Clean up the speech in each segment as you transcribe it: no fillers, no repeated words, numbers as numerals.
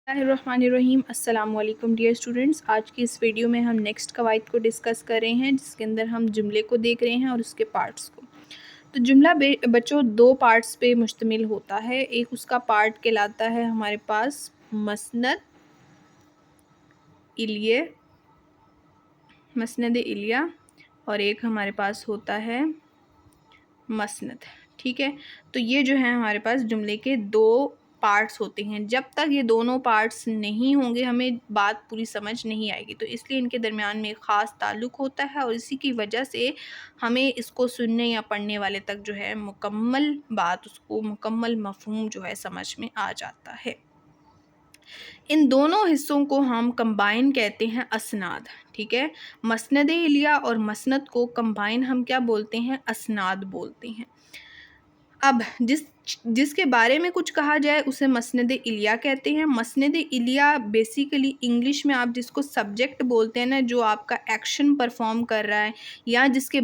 اللہ الرحمن الرحیم۔ السلام علیکم ڈیئر اسٹوڈنٹس، آج کی اس ویڈیو میں ہم نیکسٹ قواعد کو ڈسکس کر رہے ہیں، جس کے اندر ہم جملے کو دیکھ رہے ہیں اور اس کے پارٹس کو۔ تو جملہ بچوں دو پارٹس پہ مشتمل ہوتا ہے۔ ایک اس کا پارٹ کہلاتا ہے ہمارے پاس مسند الیہ اور ایک ہمارے پاس ہوتا ہے مسند، ٹھیک ہے۔ تو یہ جو ہے ہمارے پاس جملے کے دو پارٹس ہوتے ہیں۔ جب تک یہ دونوں پارٹس نہیں ہوں گے ہمیں بات پوری سمجھ نہیں آئے گی، تو اس لیے ان کے درمیان میں ایک خاص تعلق ہوتا ہے اور اسی کی وجہ سے ہمیں اس کو سننے یا پڑھنے والے تک جو ہے مکمل بات، اس کو مکمل مفہوم جو ہے سمجھ میں آ جاتا ہے۔ ان دونوں حصوں کو ہم کمبائن کہتے ہیں اسناد، ٹھیک ہے۔ مسند الیہ اور مسند کو کمبائن ہم کیا بولتے ہیں؟ اسناد بولتے ہیں۔ اب جس کے بارے میں کچھ کہا جائے اسے مسند الیہ کہتے ہیں۔ مسند الیہ بیسیکلی انگلش میں آپ جس کو سبجیکٹ بولتے ہیں نا، جو آپ کا ایکشن پرفارم کر رہا ہے یا جس کے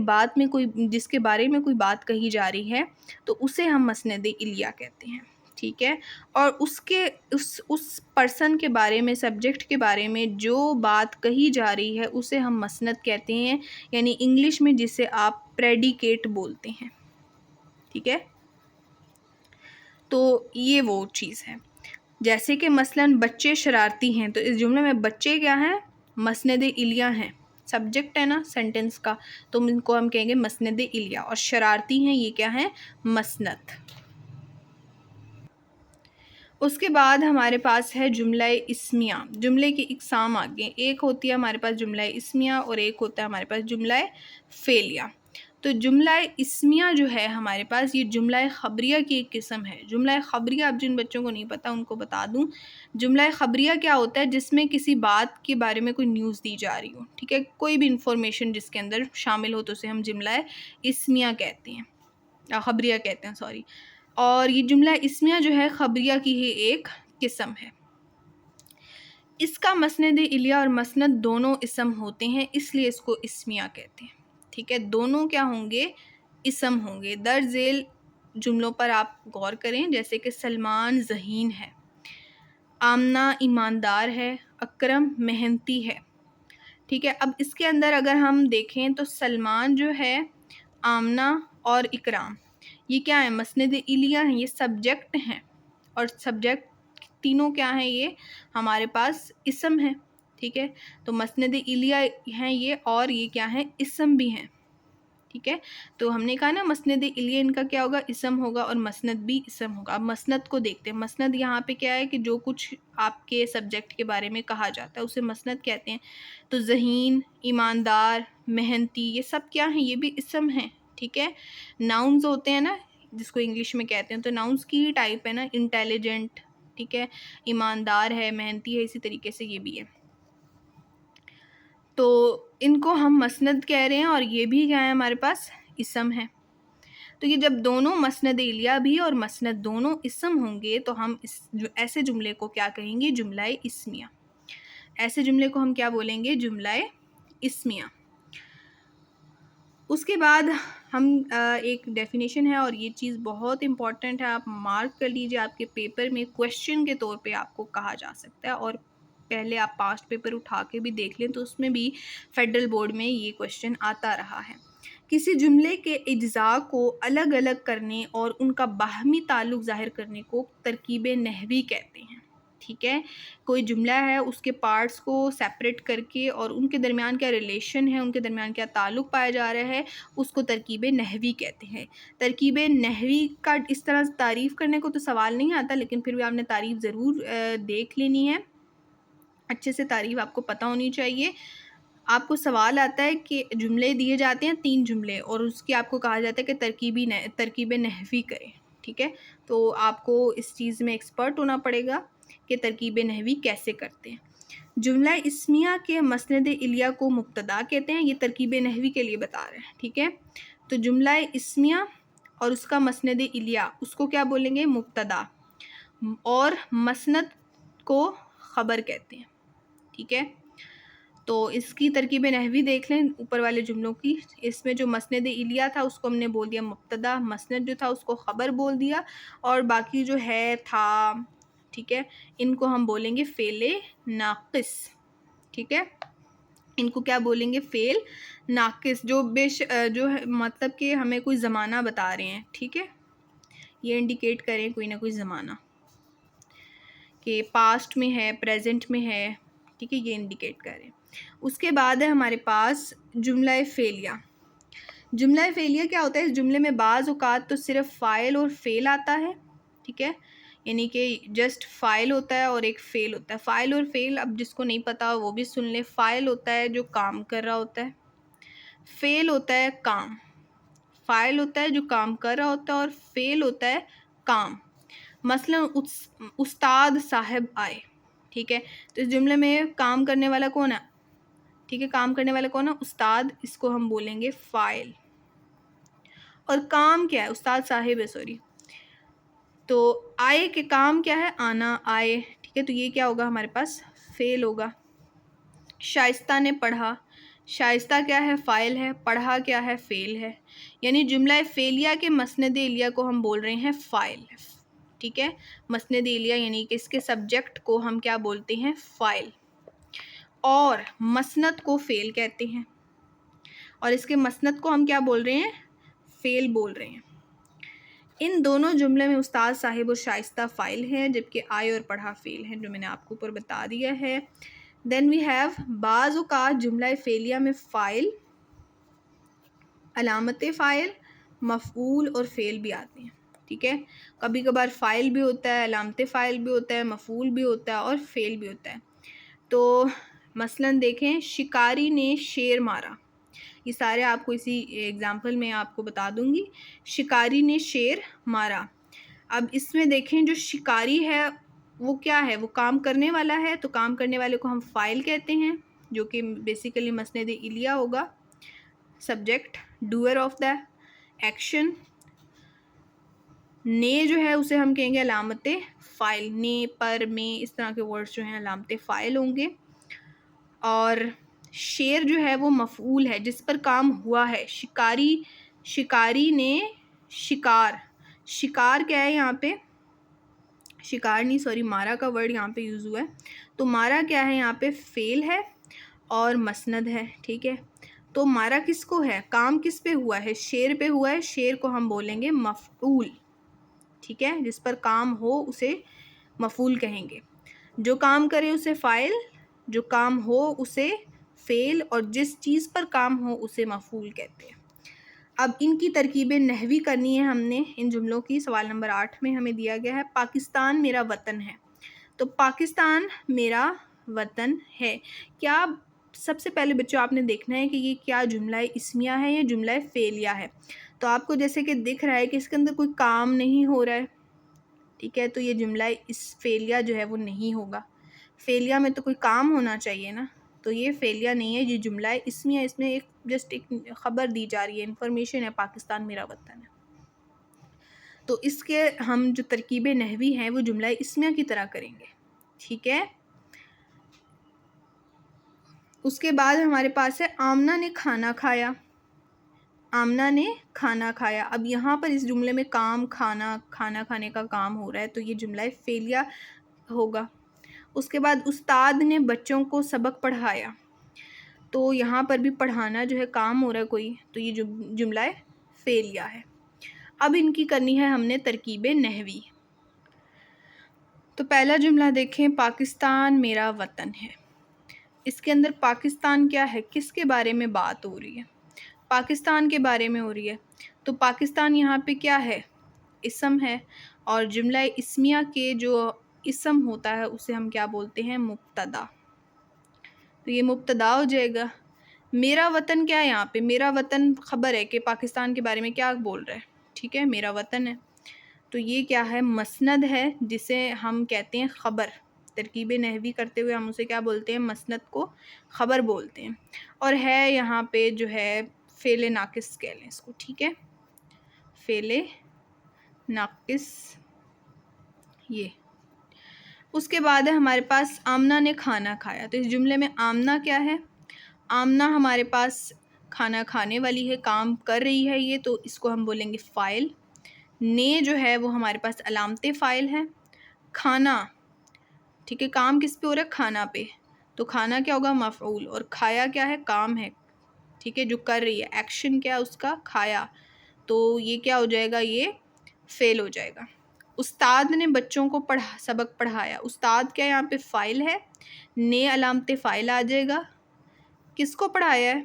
بارے میں کوئی بات کہی جا رہی ہے، تو اسے ہم مسند الیہ کہتے ہیں، ٹھیک ہے۔ اور اس پرسن کے بارے میں، سبجیکٹ کے بارے میں جو بات کہی جا رہی ہے اسے ہم مسند کہتے ہیں، یعنی انگلش میں جسے آپ پریڈیکیٹ بولتے ہیں، ٹھیک ہے۔ تو یہ وہ چیز ہے، جیسے کہ مثلاً بچے شرارتی ہیں، تو اس جملے میں بچے کیا ہیں؟ مسند الیہ ہیں، سبجیکٹ ہے نا سینٹنس کا، تو ان کو ہم کہیں گے مسند الیہ، اور شرارتی ہیں یہ کیا ہے؟ مسند۔ اس کے بعد ہمارے پاس ہے جملہ اسمیہ۔ جملے کی اقسام آگے، ایک ہوتی ہے ہمارے پاس جملہ اسمیہ اور ایک ہوتا ہے ہمارے پاس جملہ فعلیہ۔ تو جملہ اسمیہ جو ہے ہمارے پاس، یہ جملہ خبریہ کی ایک قسم ہے۔ جملہ خبریہ، اب جن بچوں کو نہیں پتہ ان کو بتا دوں، جملہ خبریہ کیا ہوتا ہے؟ جس میں کسی بات کے بارے میں کوئی نیوز دی جا رہی ہو، ٹھیک ہے، کوئی بھی انفارمیشن جس کے اندر شامل ہو تو اسے ہم جملہ اسمیہ کہتے ہیں، خبریہ کہتے ہیں، سوری۔ اور یہ جملہ اسمیہ جو ہے خبریہ کی ہی ایک قسم ہے۔ اس کا مسند الیہ اور مسند دونوں اسم ہوتے ہیں، اس لیے اس کو اسمیہ کہتے ہیں، ٹھیک ہے۔ دونوں کیا ہوں گے؟ اسم ہوں گے۔ درج ذیل جملوں پر آپ غور کریں، جیسے کہ سلمان ذہین ہے، آمنہ ایماندار ہے، اکرم محنتی ہے، ٹھیک ہے۔ اب اس کے اندر اگر ہم دیکھیں تو سلمان جو ہے، آمنہ اور اکرام، یہ کیا ہے؟ مسند الیہ ہیں، یہ سبجیکٹ ہیں، اور سبجیکٹ تینوں کیا ہیں؟ یہ ہمارے پاس اسم ہیں، ٹھیک ہے۔ تو مسند الیہ ہیں یہ، اور یہ کیا ہیں؟ اسم بھی ہیں، ٹھیک ہے۔ تو ہم نے کہا نا مسند الیہ ان کا کیا ہوگا؟ اسم ہوگا، اور مسند بھی اسم ہوگا۔ اب مسند کو دیکھتے ہیں۔ مسند یہاں پہ کیا ہے کہ جو کچھ آپ کے سبجیکٹ کے بارے میں کہا جاتا ہے اسے مسند کہتے ہیں۔ تو ذہین، ایماندار، محنتی، یہ سب کیا ہیں؟ یہ بھی اسم ہیں، ٹھیک ہے۔ ناؤنز ہوتے ہیں نا، جس کو انگلش میں کہتے ہیں، تو ناؤنز کی ہی ٹائپ ہے نا، انٹیلیجنٹ، ٹھیک ہے، ایماندار ہے، محنتی ہے، اسی طریقے سے یہ بھی ہے۔ تو ان کو ہم مسند کہہ رہے ہیں، اور یہ بھی کیا ہے؟ ہمارے پاس اسم ہے۔ تو یہ جب دونوں مسند الیہ بھی اور مسند دونوں اسم ہوں گے تو ہم ایسے جملے کو کیا کہیں گے؟ جملہ اسمیہ۔ ایسے جملے کو ہم کیا بولیں گے؟ جملہ اسمیہ۔ اس کے بعد ہم ایک ڈیفینیشن ہے، اور یہ چیز بہت امپورٹنٹ ہے، آپ مارک کر لیجئے، آپ کے پیپر میں کویشچن کے طور پہ آپ کو کہا جا سکتا ہے، اور پہلے آپ پاسٹ پیپر اٹھا کے بھی دیکھ لیں تو اس میں بھی فیڈرل بورڈ میں یہ کویشچن آتا رہا ہے۔ کسی جملے کے اجزاء کو الگ الگ کرنے اور ان کا باہمی تعلق ظاہر کرنے کو ترکیب نحوی کہتے ہیں، ٹھیک ہے۔ کوئی جملہ ہے، اس کے پارٹس کو سیپریٹ کر کے اور ان کے درمیان کیا ریلیشن ہے، ان کے درمیان کیا تعلق پایا جا رہا ہے، اس کو ترکیب نحوی کہتے ہیں۔ ترکیب نحوی کا اس طرح تعریف کرنے کو تو سوال نہیں آتا، لیکن پھر بھی آپ نے تعریف ضرور دیکھ لینی ہے، اچھے سے تعریف آپ کو پتہ ہونی چاہیے۔ آپ کو سوال آتا ہے کہ جملے دیے جاتے ہیں 3 جملے، اور اس کی آپ کو کہا جاتا ہے کہ ترکیب نحوی کریں، ٹھیک ہے۔ تو آپ کو اس چیز میں ایکسپرٹ ہونا پڑے گا کہ ترکیب نحوی کیسے کرتے ہیں۔ جملہ اسمیہ کے مسند الیہ کو مبتدا کہتے ہیں، یہ ترکیب نحوی کے لیے بتا رہے ہیں، ٹھیک ہے۔ تو جملہ اسمیہ اور اس کا مسند الیہ، اس کو کیا بولیں گے؟ مبتدا، اور مسند کو خبر کہتے ہیں، ٹھیک ہے۔ تو اس کی ترکیب نحوی دیکھ لیں اوپر والے جملوں کی۔ اس میں جو مسند الیہ تھا اس کو ہم نے بول دیا مبتدا، مسند جو تھا اس کو خبر بول دیا، اور باقی جو ہے تھا ٹھیک ہے، ان کو ہم بولیں گے فعل ناقص، ٹھیک ہے، ان کو کیا بولیں گے؟ فعل ناقص، جو ہے مطلب کہ ہمیں کوئی زمانہ بتا رہے ہیں، ٹھیک ہے، یہ انڈیکیٹ کریں کوئی نہ کوئی زمانہ کہ پاسٹ میں ہے، پریزنٹ میں ہے، ٹھیک ہے، یہ انڈیکیٹ کریں۔ اس کے بعد ہے ہمارے پاس جملہ فعلیہ۔ جملہ فعلیہ کیا ہوتا ہے؟ اس جملے میں بعض اوقات تو صرف فاعل اور فعل آتا ہے، ٹھیک ہے، یعنی کہ جسٹ فاعل ہوتا ہے اور ایک فعل ہوتا ہے۔ فاعل اور فعل اب جس کو نہیں پتا وہ بھی سن لے۔ فاعل ہوتا ہے جو کام کر رہا ہوتا ہے، فعل ہوتا ہے کام، فاعل ہوتا ہے جو کام کر رہا ہوتا ہے اور فعل ہوتا ہے کام۔ مثلا استاد صاحب آئے، ٹھیک ہے، تو اس جملے میں کام کرنے والا کون ہے؟ ٹھیک ہے، کام کرنے والا کون ہے؟ استاد، اس کو ہم بولیں گے فاعل۔ اور کام کیا ہے؟ استاد صاحب ہے، سوری، تو آئے کے کام کیا ہے؟ آنا، آئے، ٹھیک ہے، تو یہ کیا ہوگا؟ ہمارے پاس فعل ہوگا۔ شائستہ نے پڑھا، شائستہ کیا ہے؟ فاعل ہے، پڑھا کیا ہے؟ فعل ہے، یعنی جملہ فعلیہ کے مسند الیہ کو ہم بول رہے ہیں فاعل، ٹھیک ہے، مسند الیہ یعنی کہ اس کے سبجیکٹ کو ہم کیا بولتے ہیں؟ فاعل، اور مسند کو فعل کہتے ہیں، اور اس کے مسند کو ہم کیا بول رہے ہیں؟ فعل بول رہے ہیں۔ ان دونوں جملے میں استاد صاحب اور شائستہ فاعل ہیں، جبکہ آئے اور پڑھا فعل ہیں، جو میں نے آپ کو اوپر بتا دیا ہے۔ دین وی ہیو، بعض اوقات جملہ فعلیہ میں فاعل، علامت فاعل، مفعول اور فعل بھی آتے ہیں، ٹھیک ہے، کبھی کبھار فاعل بھی ہوتا ہے، علامت فاعل بھی ہوتا ہے، مفعول بھی ہوتا ہے اور فعل بھی ہوتا ہے۔ تو مثلاً دیکھیں، شکاری نے شیر مارا، یہ سارے آپ کو اسی ایگزامپل میں آپ کو بتا دوں گی۔ شکاری نے شیر مارا، اب اس میں دیکھیں جو شکاری ہے وہ کیا ہے؟ وہ کام کرنے والا ہے، تو کام کرنے والے کو ہم فاعل کہتے ہیں، جو کہ بیسیکلی مسند الیہ ہوگا، subject, doer of the action. نے جو ہے اسے ہم کہیں گے علامت فاعل، نے، پر، میں، اس طرح کے ورڈز جو ہیں علامت فاعل ہوں گے۔ اور شیر جو ہے وہ مفعول ہے، جس پر کام ہوا ہے۔ شکاری نے شکار، شکار کیا ہے یہاں پہ؟ شکار نہیں، سوری، مارا کا ورڈ یہاں پہ یوز ہوا ہے، تو مارا کیا ہے یہاں پہ؟ فعل ہے اور مسند ہے، ٹھیک ہے، تو مارا کس کو ہے؟ کام کس پہ ہوا ہے؟ شیر پہ ہوا ہے، شیر کو ہم بولیں گے مفعول، ٹھیک ہے، جس پر کام ہو اسے مفعول کہیں گے، جو کام کرے اسے فاعل، جو کام ہو اسے فعل، اور جس چیز پر کام ہو اسے مفعول کہتے ہیں۔ اب ان کی ترکیبیں نحوی کرنی ہے ہم نے ان جملوں کی۔ سوال نمبر 8 میں ہمیں دیا گیا ہے پاکستان میرا وطن ہے، تو پاکستان میرا وطن ہے، کیا سب سے پہلے بچوں آپ نے دیکھنا ہے کہ یہ کیا جملہ اسمیہ ہے یا جملہ فعلیہ ہے۔ تو آپ کو جیسے کہ دکھ رہا ہے کہ اس کے اندر کوئی کام نہیں ہو رہا ہے، ٹھیک ہے، تو یہ جملہ اس فعلیہ جو ہے وہ نہیں ہوگا۔ فعلیہ میں تو کوئی کام ہونا چاہیے نا، تو یہ فعلیہ نہیں ہے، یہ جملہ اسمیہ، اس میں جسٹ ایک خبر دی جا رہی ہے، انفارمیشن ہے، پاکستان میرا وطن ہے۔ تو اس کے ہم جو ترکیبیں نحوی ہیں وہ جملہ اسمیہ کی طرح کریں گے، ٹھیک ہے۔ اس کے بعد ہمارے پاس ہے آمنہ نے کھانا کھایا، آمنہ نے کھانا کھایا۔ اب یہاں پر اس جملے میں کام، کھانا کھانے کا کام ہو رہا ہے، تو یہ جملہ فعلیہ ہوگا۔ اس کے بعد استاد نے بچوں کو سبق پڑھایا، تو یہاں پر بھی پڑھانا جو ہے کام ہو رہا ہے کوئی، تو یہ جملہ فعلیہ ہے۔ اب ان کی کرنی ہے ہم نے ترکیب نحوی۔ تو پہلا جملہ دیکھیں، پاکستان میرا وطن ہے، اس کے اندر پاکستان کیا ہے؟ کس کے بارے میں بات ہو رہی ہے؟ پاکستان کے بارے میں ہو رہی ہے، تو پاکستان یہاں پہ کیا ہے؟ اسم ہے، اور جملہ اسمیہ کے جو اسم ہوتا ہے اسے ہم کیا بولتے ہیں؟ مبتدا، تو یہ مبتدا ہو جائے گا۔ میرا وطن کیا ہے یہاں پہ؟ میرا وطن خبر ہے کہ پاکستان کے بارے میں کیا بول رہا ہے، ٹھیک ہے، میرا وطن ہے، تو یہ کیا ہے؟ مسند ہے، جسے ہم کہتے ہیں خبر۔ ترکیب نحوی کرتے ہوئے ہم اسے کیا بولتے ہیں؟ مسند کو خبر بولتے ہیں، اور ہے یہاں پہ جو ہے فعل ناقص کہہ لیں اس کو، ٹھیک ہے، فعل ناقص یہ۔ اس کے بعد ہے ہمارے پاس آمنہ نے کھانا کھایا، تو اس جملے میں آمنہ کیا ہے؟ آمنہ ہمارے پاس کھانا کھانے والی ہے، کام کر رہی ہے یہ، تو اس کو ہم بولیں گے فاعل۔ نے جو ہے وہ ہمارے پاس علامت فاعل ہے، کھانا ٹھیک ہے، کام کس پہ ہو رہا ہے؟ کھانا پہ، تو کھانا کیا ہوگا؟ مفعول، اور کھایا کیا ہے؟ کام ہے، ٹھیک ہے، جو کر رہی ہے، ایکشن کیا ہے اس کا؟ کھایا، تو یہ کیا ہو جائے گا؟ یہ فیل ہو جائے گا۔ استاد نے بچوں کو سبق پڑھایا، استاد کیا یہاں پہ فاعل ہے، نے علامت فاعل آ جائے گا۔ کس کو پڑھایا ہے؟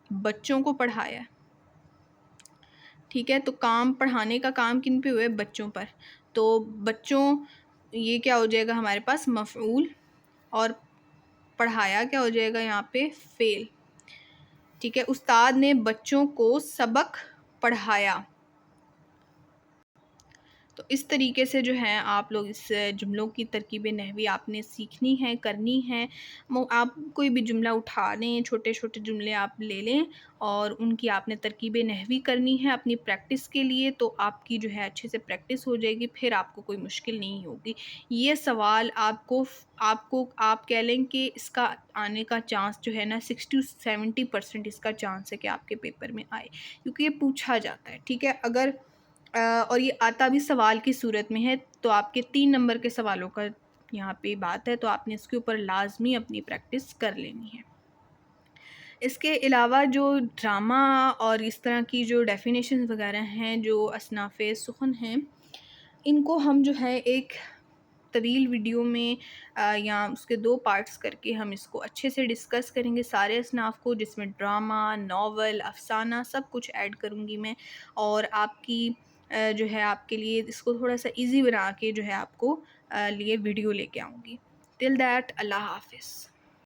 بچوں کو پڑھایا ہے، ٹھیک ہے، تو کام، پڑھانے کا کام کن پہ ہوئے؟ بچوں پر، تو بچوں یہ کیا ہو جائے گا ہمارے پاس؟ مفعول، اور پڑھایا کیا ہو جائے گا یہاں پہ؟ فعل، ٹھیک ہے۔ استاد نے بچوں کو سبق پڑھایا۔ تو اس طریقے سے جو ہے آپ لوگ اس جملوں کی ترکیب نحوی آپ نے سیکھنی ہے، کرنی ہے۔ آپ کوئی بھی جملہ اٹھا لیں، چھوٹے چھوٹے جملے آپ لے لیں اور ان کی آپ نے ترکیب نحوی کرنی ہے اپنی پریکٹس کے لیے، تو آپ کی جو ہے اچھے سے پریکٹس ہو جائے گی، پھر آپ کو کوئی مشکل نہیں ہوگی۔ یہ سوال آپ کہہ لیں کہ اس کا آنے کا چانس جو ہے نا 60-70% اس کا چانس ہے کہ آپ کے پیپر میں آئے، کیونکہ یہ پوچھا جاتا ہے، ٹھیک ہے۔ اگر اور یہ آتا بھی سوال کی صورت میں ہے، تو آپ کے 3 نمبر کے سوالوں کا یہاں پہ بات ہے، تو آپ نے اس کے اوپر لازمی اپنی پریکٹس کر لینی ہے۔ اس کے علاوہ جو ڈرامہ اور اس طرح کی جو ڈیفینیشن وغیرہ ہیں، جو اصناف سخن ہیں، ان کو ہم جو ہے ایک طویل ویڈیو میں یا اس کے 2 پارٹس کر کے ہم اس کو اچھے سے ڈسکس کریں گے، سارے اصناف کو، جس میں ڈرامہ، ناول، افسانہ سب کچھ ایڈ کروں گی میں، اور آپ کی جو ہے آپ کے لیے اس کو تھوڑا سا ایزی بنا کے جو ہے آپ کو لیے ویڈیو لے کے آؤں گی۔ ٹل دیٹ، اللہ حافظ۔